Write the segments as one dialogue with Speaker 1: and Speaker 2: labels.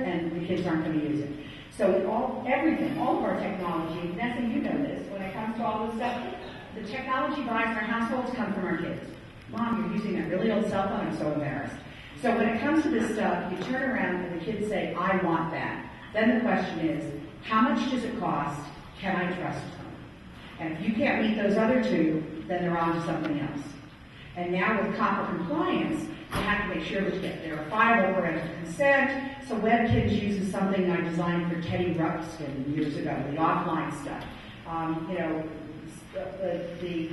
Speaker 1: and the kids aren't going to use it. So everything, all of our technology, Vanessa, you know this, when it comes to all this stuff, the technology buys in our households come from our kids. Mom, you're using that really old cell phone, I'm so embarrassed. So when it comes to this stuff, you turn around and the kids say, I want that. Then the question is, how much does it cost? Can I trust them? And if you can't meet those other two, then they're on to something else. And now with COPPA compliance, you have to make sure that you get verifiable parental consent. So WebKids uses something I designed for Teddy Ruxpin years ago, the offline stuff. The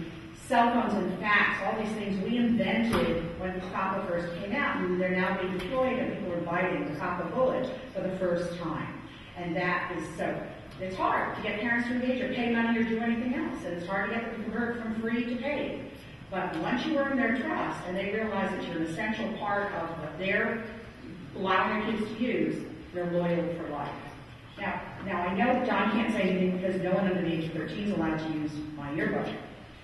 Speaker 1: cell phones and fax, all these things we invented when COPPA first came out, and they're now being deployed, and people are biting the COPPA bullet for the first time. And that is so, it's hard to get parents to engage or pay money or do anything else. And it's hard to get them to convert from free to paid. But once you earn their trust and they realize that you're an essential part of what they're allowing their kids to use, they're loyal for life. Now I know John can't say anything because no one under the age of 13 is allowed to use my yearbook.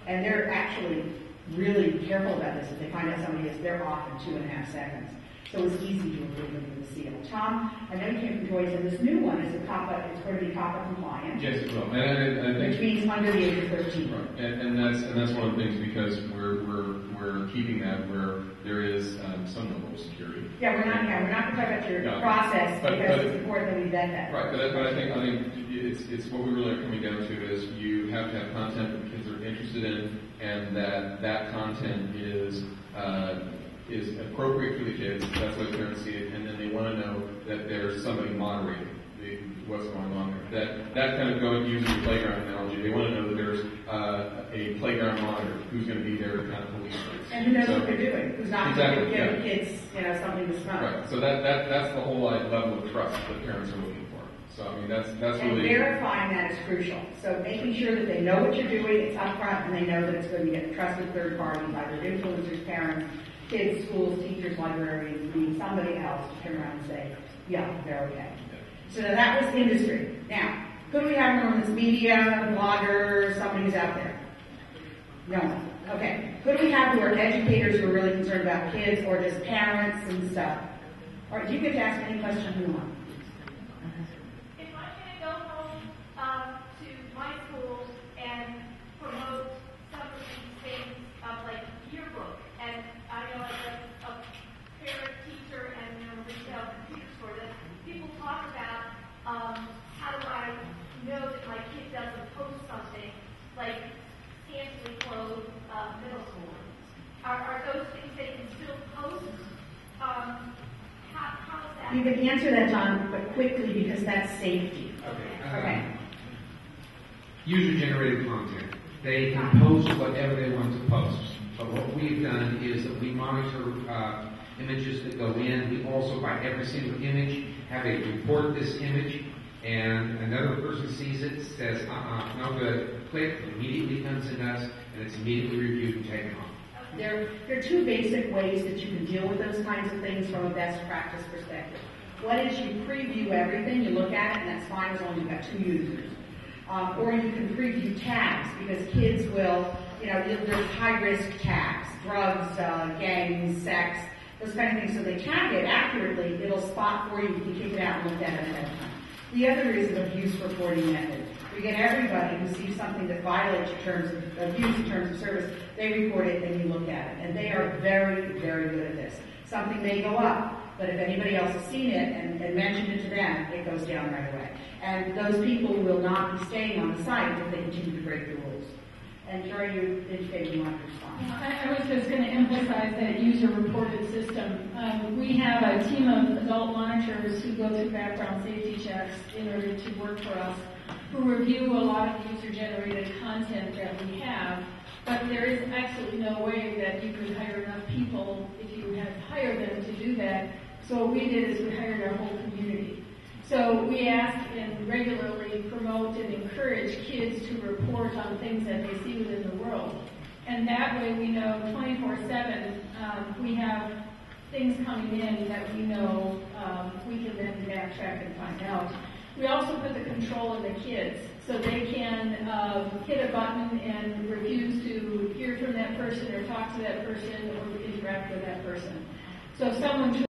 Speaker 1: And they're actually really careful about this. If they find out somebody is, they're off in 2.5 seconds. So it's easy to approve them with the seal. Tom, I know you came from Joyce, and this new one is it's going to be COPPA compliant.
Speaker 2: Yes, it will. And I think,
Speaker 1: which means under the age of 13.
Speaker 2: Right. And that's one of the things, because we're keeping that where there is some level of security.
Speaker 1: Yeah, we're not going to talk about your process because it's important that we vet that.
Speaker 2: Right, but I think it's what we really are coming down to is you have to have content that the kids are interested in, and that content is appropriate for the kids. That's why the parents see it, and then they want to know that there's somebody moderating what's going on there. That kind of going using the playground analogy. They want to know that there's a playground monitor who's going to be there to kind of police things.
Speaker 1: And who knows what they're doing? Who's not going to give the kids something to smell.
Speaker 2: Right. So that's the whole level of trust that parents are looking for. So I mean that's
Speaker 1: and
Speaker 2: really
Speaker 1: verifying that is crucial. So making sure that they know what you're doing, it's upfront, and they know that it's going to get trusted third parties, either influencers, parents, kids, schools, teachers, librarians, somebody else to turn around and say, yeah, they're okay. So that was industry. Now, could we have one that's media, blogger, somebody who's out there? No one. Okay. Could we have who are educators who are really concerned about kids, or just parents and stuff? Or you get to ask any question you want.
Speaker 3: If I'm going to go home to my school and promote some of these things like yearbook, and I know as a parent, teacher, and retail computer store that people talk about how do I know that my kid doesn't post something like scantily clothed middle school? Are those things they can still post? How is that?
Speaker 1: You can answer that, John, but quickly because that's safety.
Speaker 4: Okay. User-generated content. They can post whatever they want to post. But what we've done is that we monitor images that go in. We also, by every single image, have a report this image, and another person sees it, says, no good, click, it immediately comes to us, and it's immediately reviewed and taken off.
Speaker 1: There are two basic ways that you can deal with those kinds of things from a best practice perspective. One is you preview everything, you look at it, and that's fine as long as you've got 2 users. Or you can preview tags, because kids will, there's high-risk tags, drugs, gangs, sex, those kind of things. So they tag it accurately, it'll spot for you, you can kick it out and look at it ahead of time. The other is an abuse reporting method. We get everybody who sees something that violates your terms of abuse and terms of service, they report it and you look at it. And they are very, very good at this. Something may go up, but if anybody else has seen it and mentioned it to them, it goes down right away. And those people will not be staying on the site if they continue to break the rules. And Jorian, you indicated you want to respond.
Speaker 5: I was just going to emphasize that user-reported system. We have a team of adult monitors who go through background safety checks in order to work for us, who review a lot of user-generated content that we have. But there is absolutely no way that you could hire enough people if you had hired them to do that. So what we did is we hired our whole community. So we ask and regularly promote and encourage kids to report on things that they see within the world. And that way we know 24/7 we have things coming in that we know we can then backtrack and find out. We also put the control in the kids, so they can hit a button and refuse to hear from that person or talk to that person or interact with that person. So if someone